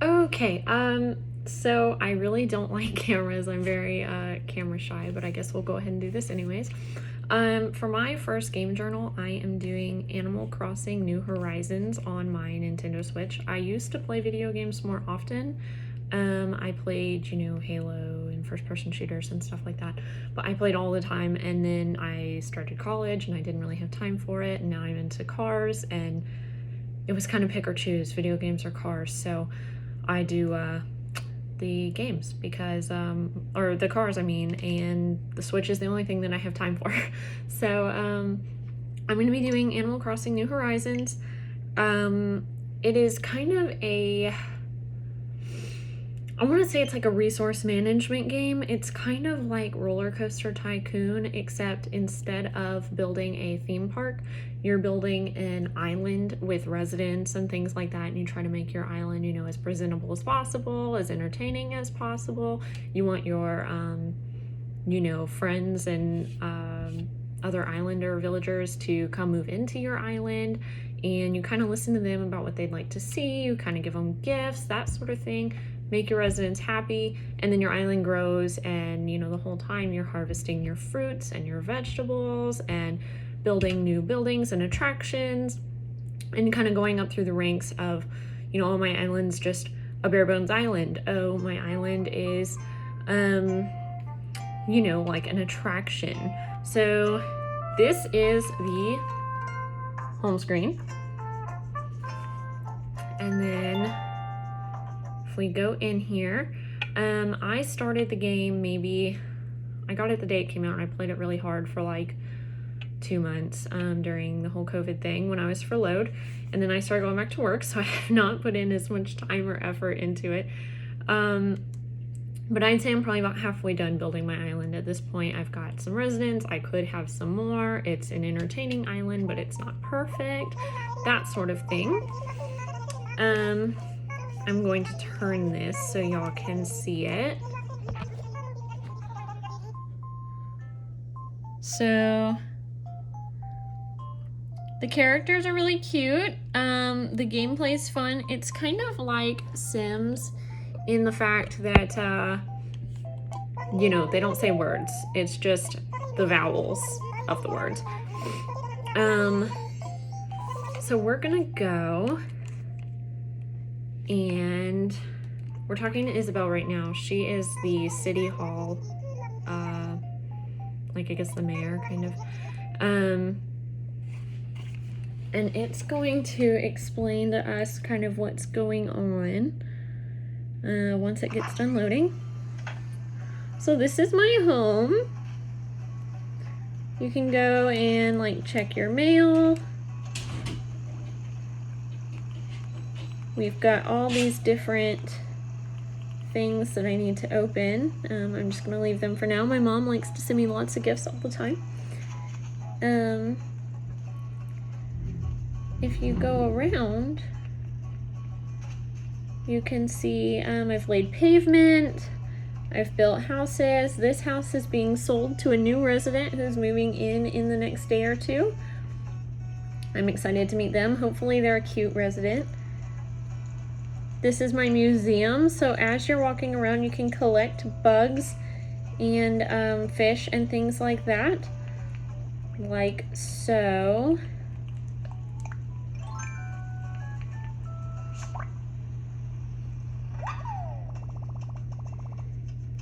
Okay, so I really don't like cameras. I'm very camera shy, but I guess we'll go ahead and do this anyways. For my first game journal, I am doing Animal Crossing New Horizons on my Nintendo Switch. I used to play video games more often. I played, Halo and first-person shooters and stuff like that, but I played all the time, and then I started college and I didn't really have time for it, and now I'm into cars, and it was kind of pick or choose, video games or cars, so I do the games because, or the cars, I mean, and the Switch is the only thing that I have time for. So I'm going to be doing Animal Crossing New Horizons. It is kind of I want to say it's like a resource management game. It's kind of like Roller Coaster Tycoon, except instead of building a theme park, you're building an island with residents and things like that, and you try to make your island, as presentable as possible, as entertaining as possible. You want your, friends and other islander villagers to come move into your island, and you kind of listen to them about what they'd like to see. You kind of give them gifts, that sort of thing. Make your residents happy, and then your island grows, and the whole time you're harvesting your fruits and your vegetables and building new buildings and attractions, and kind of going up through the ranks of, oh, my island's just a bare bones island. Oh, my island is like an attraction. So this is the home screen, and then we go in here. I started the game I got it the day it came out, and I played it really hard for like 2 months during the whole COVID thing when I was furloughed, and then I started going back to work, so I have not put in as much time or effort into it. But I'd say I'm probably about halfway done building my island at this point. I've got some residents. I could have some more. It's an entertaining island, but it's not perfect. That sort of thing. I'm going to turn this so y'all can see it. So the characters are really cute. The gameplay is fun. It's kind of like Sims in the fact that, they don't say words. It's just the vowels of the words. So we're gonna go, and we're talking to Isabel right now. She is the city hall, I guess the mayor, kind of. And it's going to explain to us kind of what's going on once it gets done loading. So this is my home. You can go and check your mail. We've got all these different things that I need to open. I'm just gonna leave them for now. My mom likes to send me lots of gifts all the time. If you go around, you can see I've laid pavement, I've built houses. This house is being sold to a new resident who's moving in the next day or two. I'm excited to meet them. Hopefully they're a cute resident. This is my museum, so as you're walking around, you can collect bugs and fish and things like that, like so.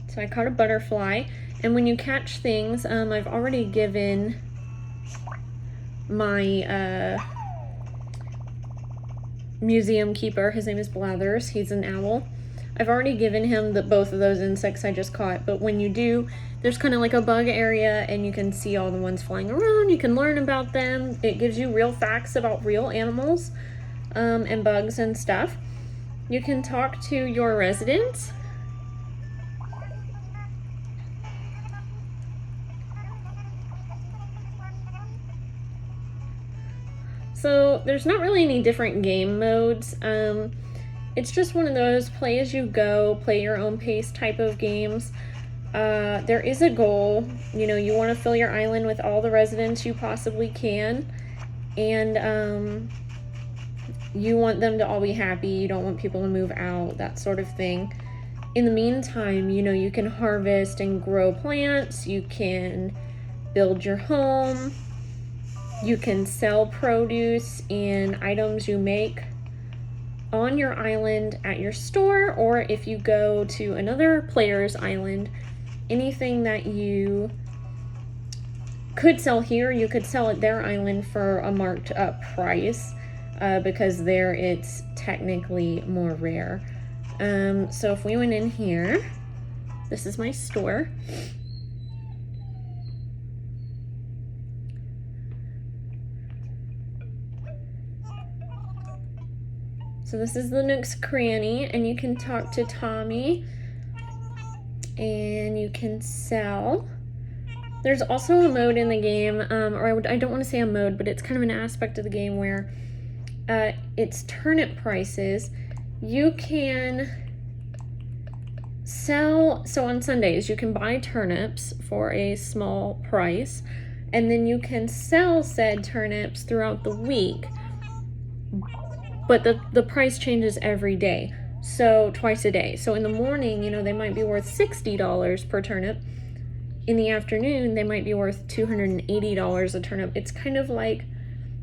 So I caught a butterfly, and when you catch things, I've already given my museum keeper, his name is Blathers, he's an owl. I've already given him both of those insects I just caught, but when you do, there's kind of like a bug area, and you can see all the ones flying around. You can learn about them. It gives you real facts about real animals and bugs and stuff. You can talk to your residents. So there's not really any different game modes. It's just one of those play as you go, play your own pace type of games. There is a goal. You want to fill your island with all the residents you possibly can. And you want them to all be happy. You don't want people to move out, that sort of thing. In the meantime, you know, you can harvest and grow plants. You can build your home. You can sell produce and items you make on your island at your store, or if you go to another player's island, anything that you could sell here, you could sell at their island for a marked up price, because there it's technically more rare. So if we went in here, this is my store. So this is the Nook's Cranny, and you can talk to Tommy, and you can sell. There's also a mode in the game, or I don't want to say a mode, but it's kind of an aspect of the game where it's turnip prices. You can sell, so on Sundays, you can buy turnips for a small price, and then you can sell said turnips throughout the week. But the price changes every day, so twice a day. So in the morning, you know, they might be worth $60 per turnip. In the afternoon, they might be worth $280 a turnip. It's kind of like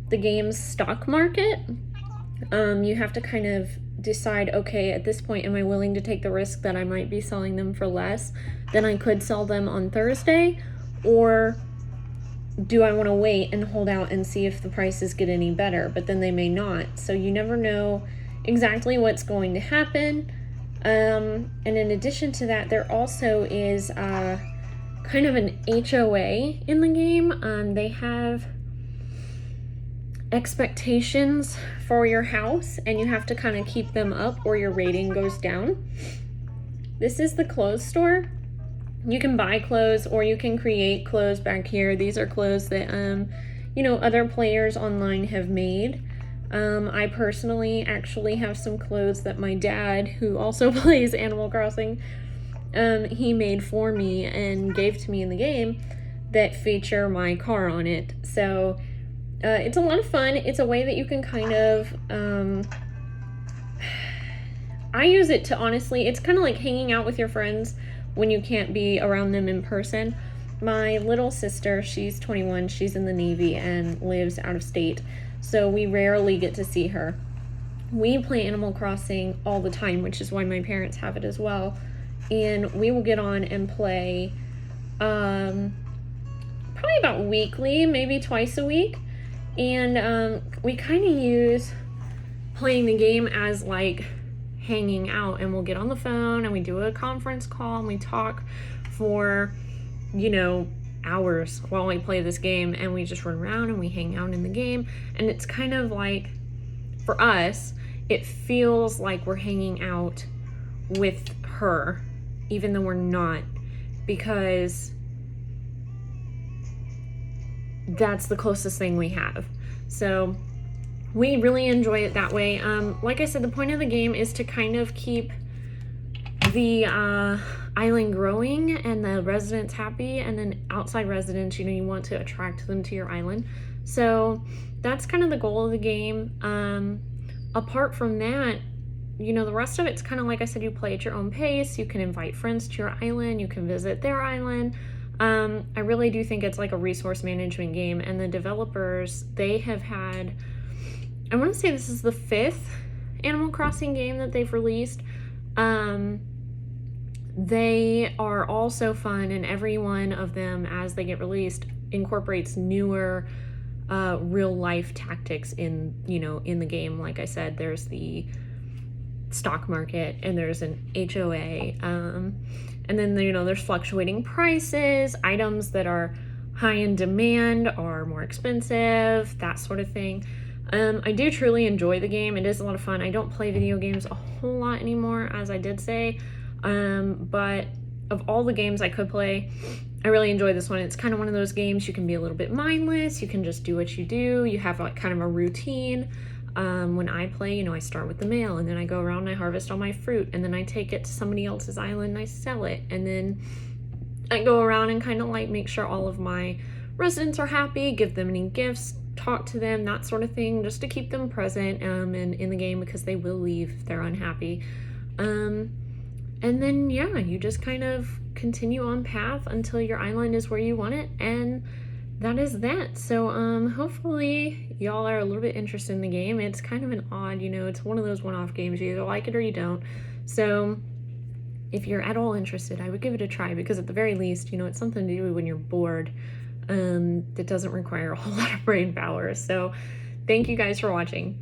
the game's stock market. You have to kind of decide, okay, at this point, am I willing to take the risk that I might be selling them for less than I could sell them on Thursday? Or do I want to wait and hold out and see if the prices get any better? But then they may not. So you never know exactly what's going to happen. And in addition to that, there also is kind of an HOA in the game. They have expectations for your house, and you have to kind of keep them up or your rating goes down. This is the clothes store. You can buy clothes or you can create clothes back here. These are clothes that, you know, other players online have made. I personally actually have some clothes that my dad, who also plays Animal Crossing, he made for me and gave to me in the game that feature my car on it. So it's a lot of fun. It's a way that you can kind of, I use it to, honestly, it's kind of like hanging out with your friends when you can't be around them in person. My little sister, she's 21, she's in the Navy and lives out of state, so we rarely get to see her. We play Animal Crossing all the time, which is why my parents have it as well, and we will get on and play probably about weekly, maybe twice a week, and we kind of use playing the game as like hanging out, and we'll get on the phone and we do a conference call and we talk for, you know, hours while we play this game, and we just run around and we hang out in the game. And it's kind of like, for us, it feels like we're hanging out with her even though we're not, because that's the closest thing we have. So we really enjoy it that way. Like I said, the point of the game is to kind of keep the island growing and the residents happy, and then outside residents, you know, you want to attract them to your island. So that's kind of the goal of the game. Apart from that, you know, the rest of it's kind of like I said, you play at your own pace. You can invite friends to your island. You can visit their island. I really do think it's like a resource management game, and the developers, they have had, I want to say this is the 5th Animal Crossing game that they've released. They are all so fun, and every one of them, as they get released, incorporates newer real life tactics in, you know, in the game. Like I said, there's the stock market and there's an HOA, and then, you know, there's fluctuating prices, items that are high in demand are more expensive, that sort of thing. I do truly enjoy the game. It is a lot of fun. I don't play video games a whole lot anymore, as I did say, but of all the games I could play, I really enjoy this one. It's kind of one of those games you can be a little bit mindless. You can just do what you do. You have like kind of a routine. When I play, you know, I start with the mail, and then I go around and I harvest all my fruit, and then I take it to somebody else's island and I sell it, and then I go around and kind of like make sure all of my residents are happy, give them any gifts, talk to them, that sort of thing, just to keep them present in the game, because they will leave if they're unhappy. And then, yeah, you just kind of continue on path until your island is where you want it, and that is that. So hopefully y'all are a little bit interested in the game. It's kind of an odd, it's one of those one-off games. You either like it or you don't. So if you're at all interested, I would give it a try, because at the very least, it's something to do when you're bored that doesn't require a whole lot of brain power. So thank you guys for watching.